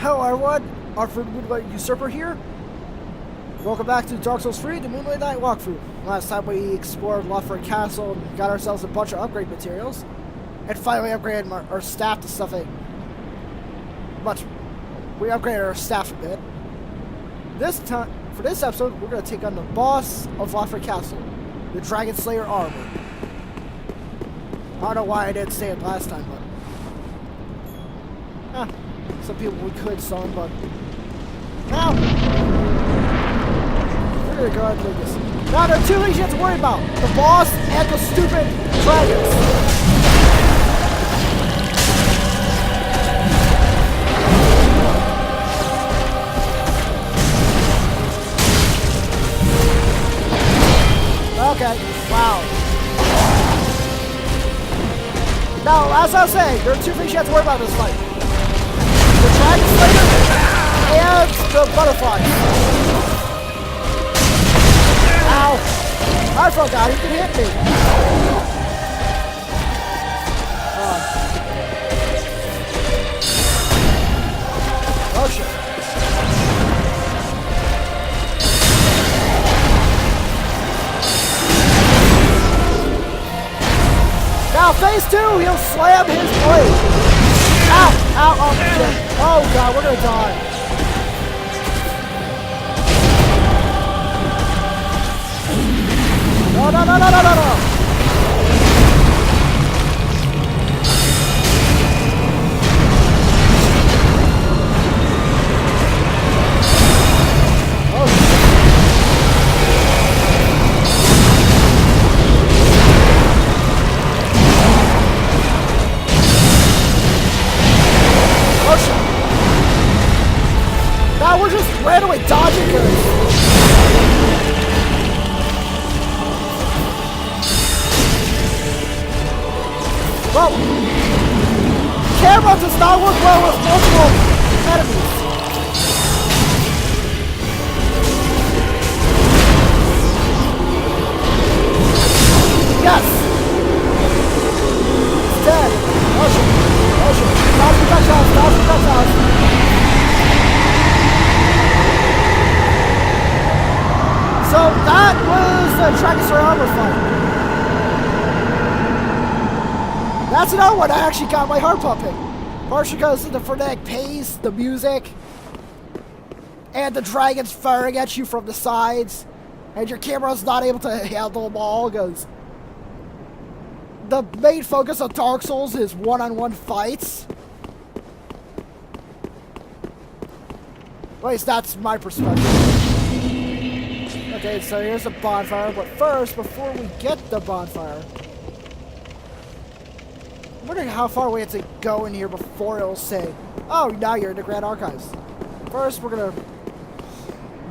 Hello everyone, our Moonlit Usurper here. Welcome back to Dark Souls 3, the Moonlit Night walkthrough. Last time we explored Lothric Castle and got ourselves a bunch of upgrade materials. And finally upgraded our staff to something much. We upgraded our staff a bit. This time, for this episode, we're going to take on the boss of Lothric Castle, the Dragon Slayer Armour. I don't know why I didn't say it last time, but... some people we could some, but... Now! We're gonna go ahead and do this. Now there are two things you have to worry about. The boss and the stupid dragons. Okay, wow. Now, as I was saying, there are two things you have to worry about in this fight. The Dragon Slayer and the butterflies. Ow! I forgot he could hit me. Oh shit. Now phase 2, he'll slam his blade. Ow! Ow! Oh shit! Oh god, we're gonna die. No! Now we're just randomly dodging her. Well, camera does not work well with multiple enemies. Yes! It's dead. Oh shit. Dodge projectiles. So that was the Dragon Slayer Armour fight. That's another one I actually got my heart pumping. Partially because of the frenetic pace, the music, and the dragons firing at you from the sides, and your camera's not able to handle them all because the main focus of Dark Souls is one-on-one fights. At least that's my perspective. Okay, so here's a bonfire, but first, before we get the bonfire, I'm wondering how far we have to go in here before it'll say, oh, now you're in the Grand Archives. First, we're gonna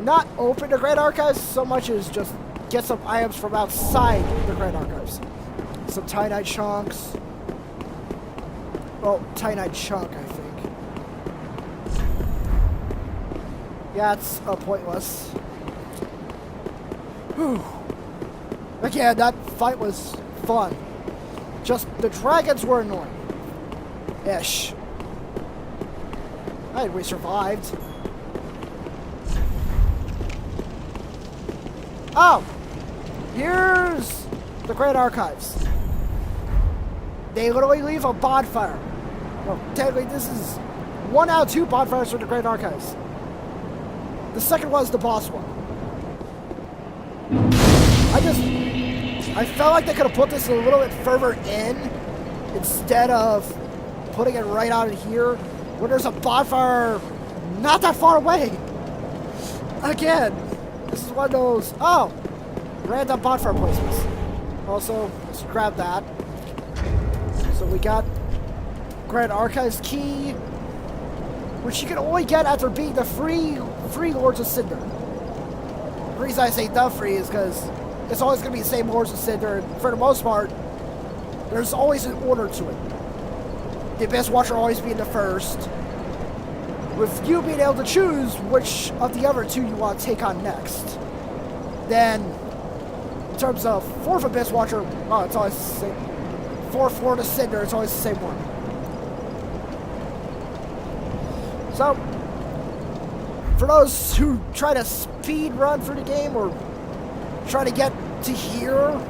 not open the Grand Archives so much as just get some items from outside the Grand Archives. Some Titanite chunks. Oh, Titanite chunk, I think. Yeah, it's pointless. Whew. Again, that fight was fun. Just the dragons were annoying. Ish. Hey, we survived. Oh! Here's the Great Archives. They literally leave a bonfire. Well, technically this is 1 out of 2 bonfires for the Great Archives. The second was the boss one. I felt like they could have put this a little bit further in instead of putting it right out of here when there's a bonfire not that far away. Again, this is one of those, oh, random bonfire placements. Also, let's grab that. So we got Grand Archives key, which you can only get after being the free Lords of Cinder. The reason I say the free is because it's always going to be the same Lords of Cinder, and for the most part, there's always an order to it. The Abyss Watcher always being the first, with you being able to choose which of the other 2 you want to take on next. Then, in terms of 4th Abyss Watcher, oh, it's always the same. 4th Lord of Cinder, it's always the same one. So, for those who try to speed run through the game or try to get to here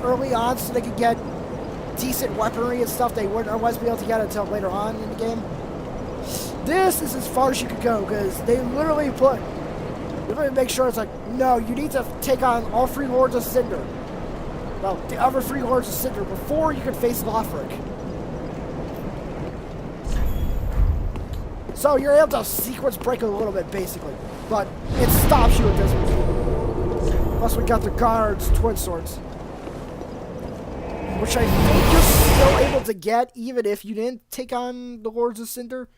early on so they could get decent weaponry and stuff they wouldn't otherwise be able to get until later on in the game, this is as far as you could go, because they literally make sure it's like, no, you need to take on all 3 Lords of Cinder. Well, the other 3 Lords of Cinder before you can face Lothric. So you're able to sequence break a little bit, basically. But it stops you at this point. Plus we got the guards, twin swords. Which I think you're still able to get even if you didn't take on the Lords of Cinder.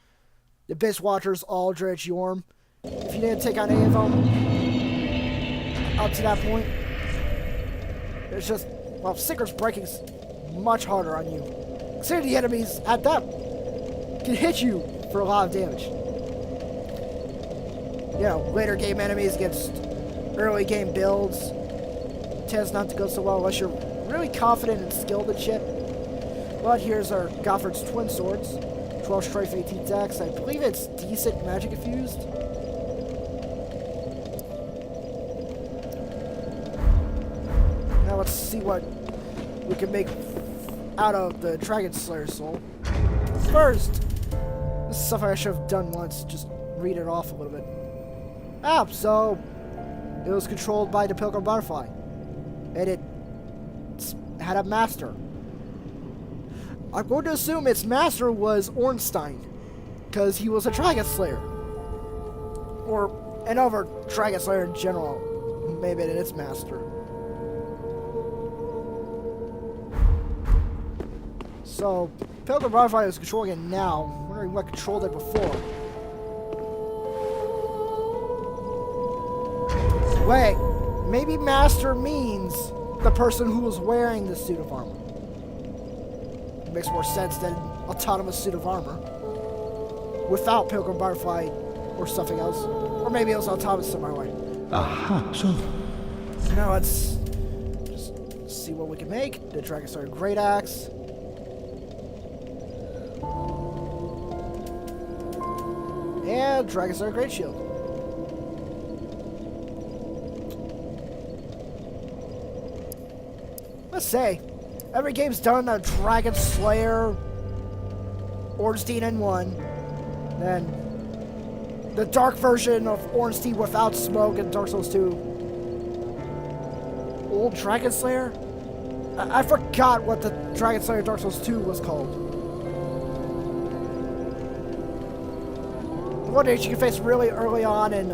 The Abyss Watchers, Aldrich, Yorm. If you didn't take on any of them up to that point. It's just, well, Seeker's Breaking's much harder on you. Consider the enemies at that can hit you for a lot of damage. You know, later game enemies against early game builds tends not to go so well unless you're really confident and skilled and shit. But here's our Gofford's Twin Swords. 12 Strafe, 18 Dex. I believe it's decent magic infused. Now let's see what we can make out of the Dragon Slayer Soul. First, this is something I should have done once, just read it off a little bit. So it was controlled by the Pilgrim Butterfly. And it had a master. I'm going to assume its master was Ornstein, because he was a Dragon Slayer. Or another Dragon Slayer in general. Maybe its master. So, Pilgrim Butterfly is controlling it now. I'm wondering what controlled it before. Wait, maybe master means the person who was wearing the suit of armor. It makes more sense than autonomous suit of armor. Without Pilgrim Butterfly or something else. Or maybe it was autonomous some other way. Aha, so. Now let's just see what we can make. The Dragon Slayer Great Axe. And Dragon Slayer Great Shield. Let's say, every game's done a Dragon Slayer, Ornstein in 1, then the dark version of Ornstein without smoke in Dark Souls 2. Old Dragon Slayer? I forgot what the Dragon Slayer Dark Souls 2 was called. The one that you can face really early on in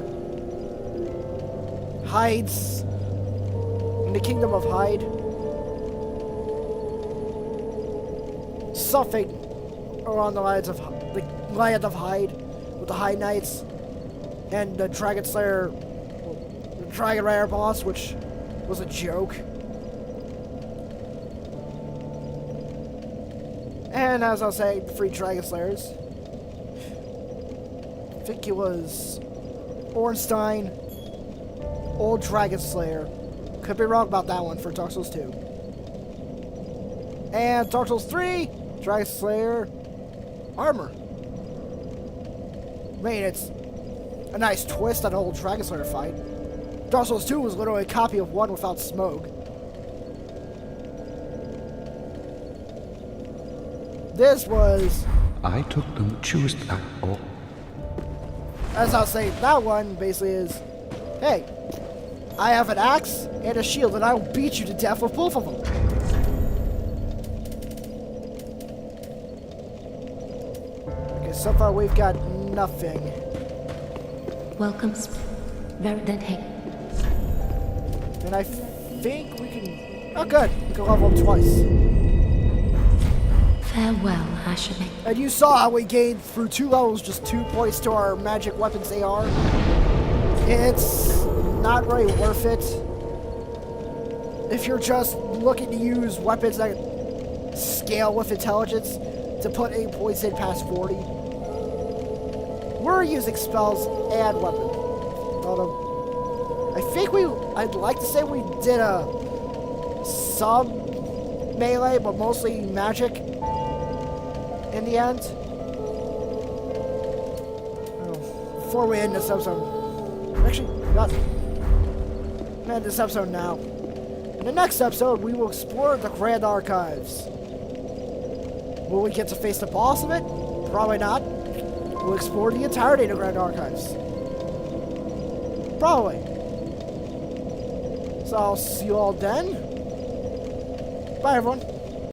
Hyde's, in the Kingdom of Hyde. Something along the lines of the Land of Hyde with the Hyde Knights and the Dragon Slayer, the Dragon Rider boss, which was a joke. And as I was saying, the 3 Dragon Slayers. I think it was Ornstein, Old Dragon Slayer. Could be wrong about that one for Dark Souls 2. And Dark Souls 3, Dragon Slayer Armour. I mean, it's a nice twist on the old Dragon Slayer fight. Dark Souls 2 was literally a copy of 1 without smoke. This was... I took them choose that or... As I was saying, that one basically is, hey, I have an axe and a shield and I will beat you to death with both of them. Okay, so far we've got nothing. Welcome, Verdant. And I think we can... Oh, good. We can level up twice. Farewell, Ashame. And you saw how we gained through 2 levels just 2 points to our magic weapons AR. It's not really worth it if you're just looking to use weapons that scale with intelligence to put 8 points in past 40. We're using spells and weapons. Although, I think I'd like to say we did a sub melee, but mostly magic in the end. before we end this episode. Actually, not end this episode now. In the next episode, we will explore the Grand Archives. Will we get to face the boss of it? Probably not. We'll explore the entirety of the Grand Archives. Probably. So I'll see you all then. Bye, everyone.